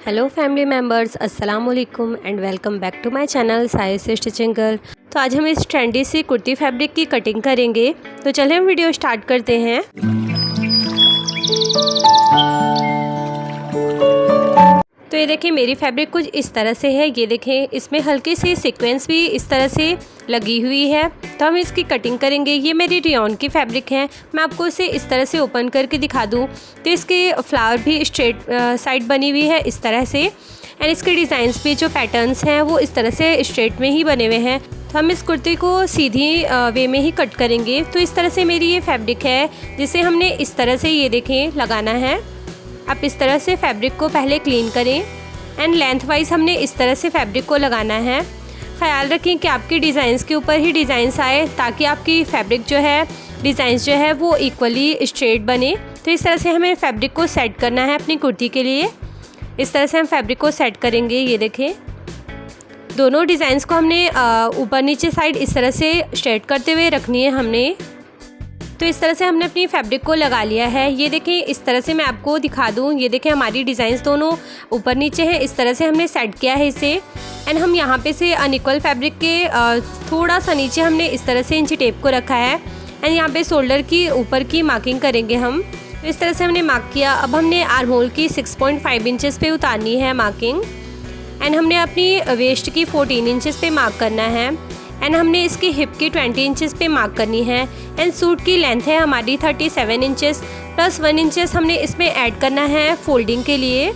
Hello family members, अस्सलाम वालेकुम and welcome back to my channel Sai's stitching girl. तो आज हम इस ट्रेंडी सी कुर्ती फैब्रिक की कटिंग करेंगे। तो चलिए हम वीडियो स्टार्ट करते हैं। तो ये देखिए मेरी फैब्रिक कुछ इस तरह से है। ये देखें इसमें हल्की सी सीक्वेंस भी इस तरह से लगी हुई है। तो हम इसकी कटिंग करेंगे। ये मेरी रेयॉन की फैब्रिक है। मैं आपको इसे इस तरह से ओपन करके दिखा दूँ तो इसके फ्लावर भी स्ट्रेट साइड बनी हुई है इस तरह से। एंड इसके डिज़ाइंस भी जो पैटर्न्स हैं वो इस तरह से स्ट्रेट में ही बने हुए हैं। तो हम इस कुर्ती को सीधी वे में ही कट करेंगे। तो इस तरह से मेरी ये फैब्रिक है जिसे हमने इस तरह से ये देखें लगाना है। आप इस तरह से फैब्रिक को पहले क्लीन करें एंड लेंथ वाइज हमने इस तरह से फैब्रिक को लगाना है। ख्याल रखें कि आपकी डिज़ाइंस के ऊपर ही डिज़ाइंस आए ताकि आपकी फैब्रिक जो है डिज़ाइंस जो है वो इक्वली स्ट्रेट बने। तो इस तरह से हमें फैब्रिक को सेट करना है अपनी कुर्ती के लिए। इस तरह से हम फैब्रिक को सेट करेंगे। ये देखें दोनों डिज़ाइंस को हमने ऊपर नीचे साइड इस तरह से स्ट्रेट करते हुए रखनी है हमने। तो इस तरह से हमने अपनी फैब्रिक को लगा लिया है। ये देखें इस तरह से मैं आपको दिखा दूँ। ये देखें हमारी डिज़ाइंस दोनों ऊपर नीचे हैं। इस तरह से हमने सेट किया है इसे। एंड हम यहाँ पे से अनइक्वल फैब्रिक के थोड़ा सा नीचे हमने इस तरह से इंची टेप को रखा है। एंड यहाँ पे शोल्डर की ऊपर की मार्किंग करेंगे हम। तो इस तरह से हमने मार्क किया। अब हमने आर्म होल की 6.5 इंचेस पे उतारनी है मार्किंग। एंड हमने अपनी वेस्ट की 14 इंचेस पे मार्क करना है। एंड हमने इसकी हिप की 20 इंचेस पे मार्क करनी है। एंड सूट की लेंथ है हमारी 37 इंचेस प्लस 1 इंचेस हमने इसमें ऐड करना है फोल्डिंग के लिए।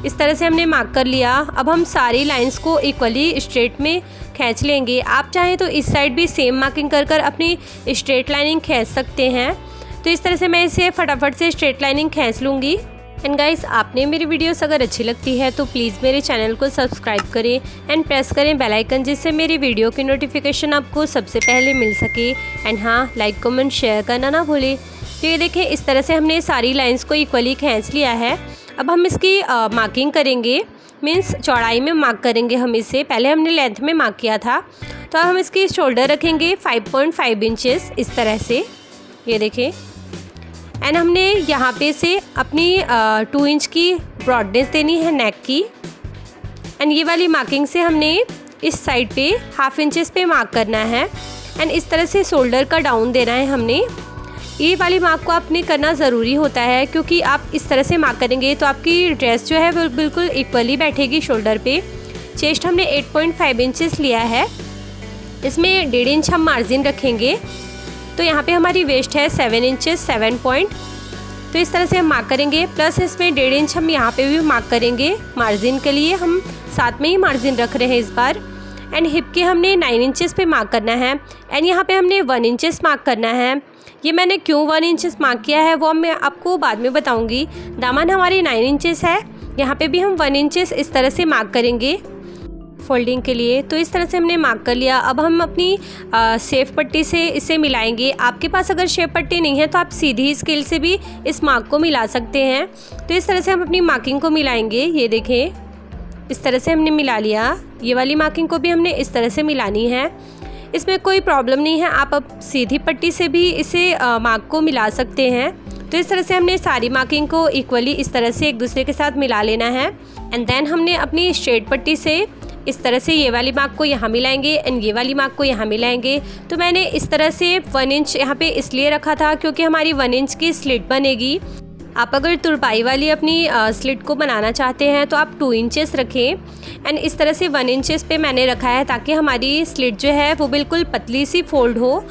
इस तरह से हमने मार्क कर लिया। अब हम सारी लाइंस को इक्वली स्ट्रेट में खींच लेंगे। आप चाहें तो इस साइड भी सेम मार्किंग कर कर अपनी स्ट्रेट लाइनिंग खींच सकते हैं। तो इस तरह से मैं इसे फटाफट से स्ट्रेट लाइनिंग खींच लूँगी। एंड गाइस, आपने मेरी वीडियोस अगर अच्छी लगती है तो प्लीज़ मेरे चैनल को सब्सक्राइब करें एंड प्रेस करें बेल आइकन, जिससे मेरी वीडियो की नोटिफिकेशन आपको सबसे पहले मिल सके। एंड हाँ, लाइक कमेंट शेयर करना ना भूलें। तो ये देखें इस तरह से हमने सारी लाइंस को इक्वली खींच लिया है। अब हम इसकी मार्किंग करेंगे, मीन्स चौड़ाई में मार्क करेंगे हम इसे। पहले हमने लेंथ में मार्क किया था। तो अब हम इसकी शोल्डर रखेंगे 5.5 इंचेस इस तरह से। ये देखें एंड हमने यहाँ पे से अपनी 2 इंच की ब्रॉडनेस देनी है नेक की। एंड ये वाली मार्किंग से हमने इस साइड पे 1/2 इंचेस पे मार्क करना है। एंड इस तरह से शोल्डर का डाउन देना है हमने। ये वाली मार्क को आपने करना ज़रूरी होता है क्योंकि आप इस तरह से मार्क करेंगे तो आपकी ड्रेस जो है वो बिल्कुल इक्वली बैठेगी शोल्डर पे। चेस्ट हमने 8.5 इंचेस लिया है। इसमें 1.5 इंच हम मार्जिन रखेंगे। तो यहाँ पे हमारी वेस्ट है 7 इंचेस 7 पॉइंट। तो इस तरह से हम मार्क करेंगे। प्लस इसमें 1.5 इंच हम यहाँ पे भी मार्क करेंगे मार्जिन के लिए। हम साथ में ही मार्जिन रख रहे हैं इस बार। एंड हिप के हमने 9 इंचेस पे मार्क करना है। एंड यहाँ पे हमने 1 इंचेस मार्क करना है। ये मैंने क्यों 1 इंचेस मार्क किया है वो मैं आपको बाद में बताऊँगी। दामन हमारी 9 इंचेस है। यहाँ पर भी हम 1 इंचेस इस तरह से मार्क करेंगे फोल्डिंग के लिए। तो इस तरह से हमने मार्क कर लिया। अब हम अपनी शेप पट्टी से इसे मिलाएंगे। आपके पास अगर शेप पट्टी नहीं है तो आप सीधी स्केल से भी इस मार्क को मिला सकते हैं। तो इस तरह से हम अपनी मार्किंग को मिलाएंगे। ये देखें इस तरह से हमने मिला लिया। ये वाली मार्किंग को भी हमने इस तरह से मिलानी है। इसमें कोई प्रॉब्लम नहीं है, आप अब सीधी पट्टी से भी इसे मार्क को मिला सकते हैं। तो इस तरह से हमने सारी मार्किंग को इक्वली इस तरह से एक दूसरे के साथ मिला लेना है। एंड देन हमने अपनी स्ट्रेट पट्टी से इस तरह से ये वाली मार्क को यहाँ मिलाएंगे एंड ये वाली मार्क को यहाँ मिलाएंगे। तो मैंने इस तरह से 1 इंच यहाँ पे इसलिए रखा था क्योंकि हमारी 1 इंच की स्लिट बनेगी। आप अगर तुरपाई वाली अपनी स्लिट को बनाना चाहते हैं तो आप 2 इंचेस रखें। एंड इस तरह से 1 इंचेस पे मैंने रखा है ताकि हमारी स्लिट जो है वो बिल्कुल पतली सी फोल्ड हो।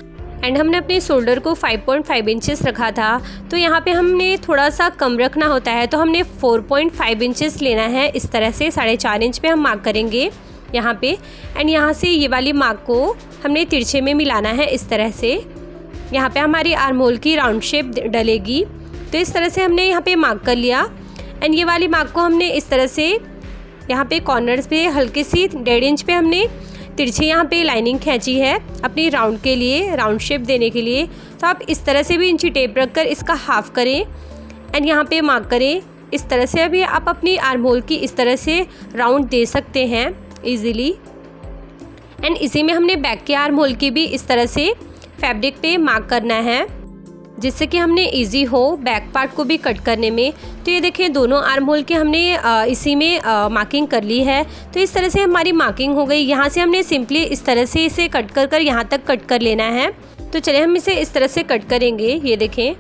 एंड हमने अपने शोल्डर को 5.5 इंचेस रखा था। तो यहाँ पे हमने थोड़ा सा कम रखना होता है। तो हमने 4.5 इंचेस लेना है। इस तरह से 4.5 इंच पे हम मार्क करेंगे यहाँ पे। एंड यहाँ से ये वाली मार्क को हमने तिरछे में मिलाना है इस तरह से। यहाँ पे हमारी आर्म होल की राउंड शेप डलेगी। तो इस तरह से हमने यहाँ पे मार्क कर लिया। एंड ये वाली मार्क को हमने इस तरह से यहाँ पे कॉर्नर्स पे हल्की सी 1.5 इंच पे हमने तिरछी यहाँ पे लाइनिंग खींची है अपनी राउंड के लिए, राउंड शेप देने के लिए। तो आप इस तरह से भी इंची टेप रखकर इसका हाफ करें एंड यहाँ पे मार्क करें इस तरह से। अभी आप अपनी आर्म होल की इस तरह से राउंड दे सकते हैं इजीली। एंड इसी में हमने बैक के आर्म होल की भी इस तरह से फैब्रिक पे मार्क करना है। जिससे कि हमने इजी हो बैक पार्ट को भी कट करने में। तो ये देखिए दोनों आर्म होल की हमने इसी में मार्किंग कर ली है। तो इस तरह से हमारी मार्किंग हो गई। यहाँ से हमने सिंपली इस तरह से इसे कट कर यहाँ तक कट कर लेना है। तो चलिए हम इसे इस तरह से कट करेंगे। ये देखें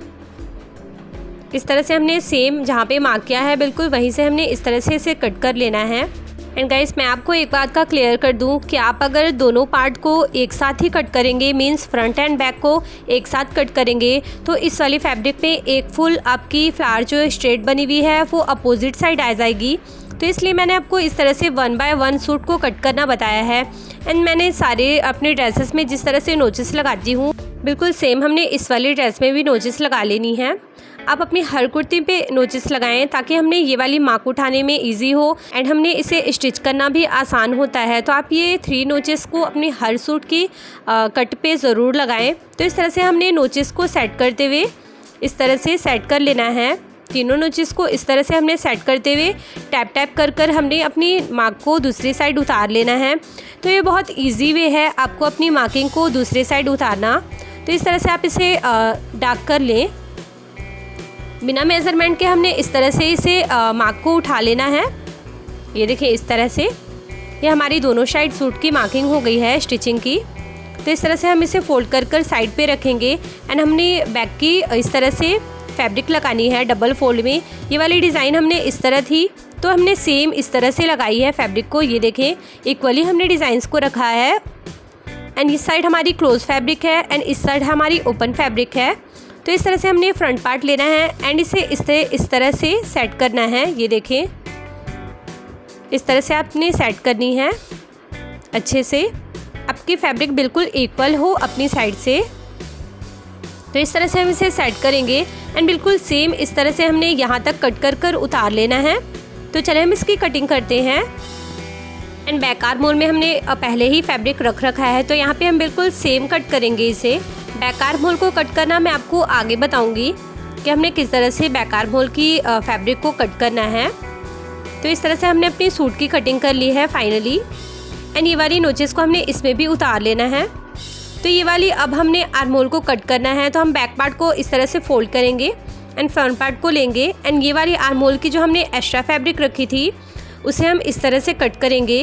इस तरह से हमने सेम जहाँ पे मार्क किया है बिल्कुल वहीं से हमने इस तरह से इसे कट कर लेना है। एंड गाइस मैं आपको एक बात का क्लियर कर दूं कि आप अगर दोनों पार्ट को एक साथ ही कट करेंगे, मींस फ्रंट एंड बैक को एक साथ कट करेंगे, तो इस वाली फैब्रिक पे एक फुल आपकी फ्लावर जो स्ट्रेट बनी हुई है वो अपोजिट साइड आ जाएगी। तो इसलिए मैंने आपको इस तरह से 1 बाय 1 सूट को कट करना बताया है। एंड मैंने सारे अपने ड्रेसेस में जिस तरह से नोचेस लगाती हूँ बिल्कुल सेम हमने इस वाली ड्रेस में भी नोचेस लगा लेनी है। आप अपनी हर कुर्ती पे नोचेस लगाएं ताकि हमने ये वाली मार्क उठाने में इजी हो एंड हमने इसे स्टिच करना भी आसान होता है। तो आप ये 3 नोचेस को अपनी हर सूट की कट पे ज़रूर लगाएं। तो इस तरह से हमने नोचेस को सेट करते हुए इस तरह से सेट कर लेना है। तीनों नोचेस को इस तरह से हमने सेट करते हुए टैप टैप कर हमने अपनी मार्क को दूसरी साइड उतार लेना है। तो ये बहुत ईजी वे है आपको अपनी मार्किंग को दूसरी साइड उतारना। तो इस तरह से आप इसे डार्क कर लें। बिना मेज़रमेंट के हमने इस तरह से इसे मार्क को उठा लेना है। ये देखिए इस तरह से ये हमारी दोनों साइड सूट की मार्किंग हो गई है स्टिचिंग की। तो इस तरह से हम इसे फोल्ड कर साइड पे रखेंगे एंड हमने बैक की इस तरह से फैब्रिक लगानी है डबल फोल्ड में। ये वाली डिज़ाइन हमने इस तरह थी तो हमने सेम इस तरह से लगाई है फैब्रिक को। ये देखें इक्वली हमने डिज़ाइंस को रखा है एंड इस साइड हमारी क्लोज फैब्रिक है एंड इस साइड हमारी ओपन फैब्रिक है। तो इस तरह से हमने फ्रंट पार्ट लेना है एंड इसे इस तरह से सेट करना है। ये देखें इस तरह से आपने सेट करनी है अच्छे से, आपकी फैब्रिक बिल्कुल इक्वल हो अपनी साइड से। तो इस तरह से हम इसे सेट करेंगे एंड बिल्कुल सेम इस तरह से हमने यहाँ तक कट कर उतार लेना है। तो चले हम इसकी कटिंग करते हैं। एंड बैक आर्म होल में हमने पहले ही फैब्रिक रख रखा है तो यहाँ पे हम बिल्कुल सेम कट करेंगे इसे। बैक आर्म होल को कट करना मैं आपको आगे बताऊंगी कि हमने किस तरह से बैक आर्म होल की फैब्रिक को कट करना है। तो इस तरह से हमने अपनी सूट की कटिंग कर ली है फाइनली। एंड ये वाली नोचेस को हमने इसमें भी उतार लेना है। तो ये वाली अब हमने आर्म होल को कट करना है। तो हम बैक पार्ट को इस तरह से फोल्ड करेंगे एंड फ्रंट पार्ट को लेंगे एंड ये वाली आर्म होल की जो हमने एक्स्ट्रा फैब्रिक रखी थी उसे हम इस तरह से कट करेंगे।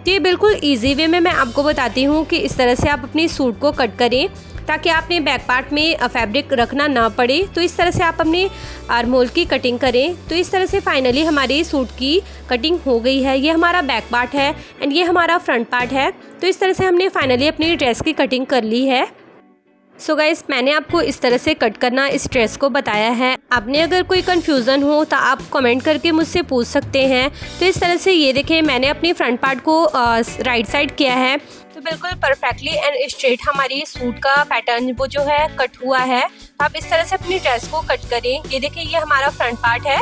तो ये बिल्कुल ईजी वे में मैं आपको बताती हूँ कि इस तरह से आप अपनी सूट को कट करें ताकि आपने बैक पार्ट में फैब्रिक रखना ना पड़े। तो इस तरह से आप अपने आर्म होल की कटिंग करें। तो इस तरह से फाइनली हमारी सूट की कटिंग हो गई है। ये हमारा बैक पार्ट है एंड ये हमारा फ्रंट पार्ट है। तो इस तरह से हमने फाइनली अपनी ड्रेस की कटिंग कर ली है। सो गाइस मैंने आपको इस तरह से कट करना इस ड्रेस को बताया है। आपने अगर कोई कन्फ्यूज़न हो तो आप कमेंट करके मुझसे पूछ सकते हैं। तो इस तरह से ये देखें मैंने अपनी फ्रंट पार्ट को राइट साइड किया है तो बिल्कुल परफेक्टली एंड स्ट्रेट हमारी सूट का पैटर्न वो जो है कट हुआ है। तो आप इस तरह से अपनी ड्रेस को कट करें। ये देखिए ये हमारा फ्रंट पार्ट है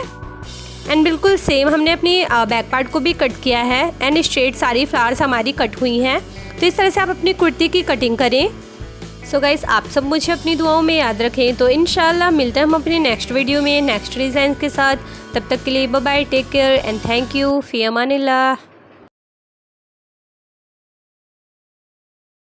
एंड बिल्कुल सेम हमने अपनी बैक पार्ट को भी कट किया है एंड स्ट्रेट सारी फ्लावर्स हमारी कट हुई हैं। तो इस तरह से आप अपनी कुर्ती की कटिंग करें। सो गाइस आप सब मुझे अपनी दुआओं में याद रखें। तो इंशाल्लाह मिलते हैं हम अपने नेक्स्ट वीडियो में नेक्स्ट डिज़ाइन के साथ। तब तक के लिए bye bye, take care and thank you, फ़ी अमानिल्लाह।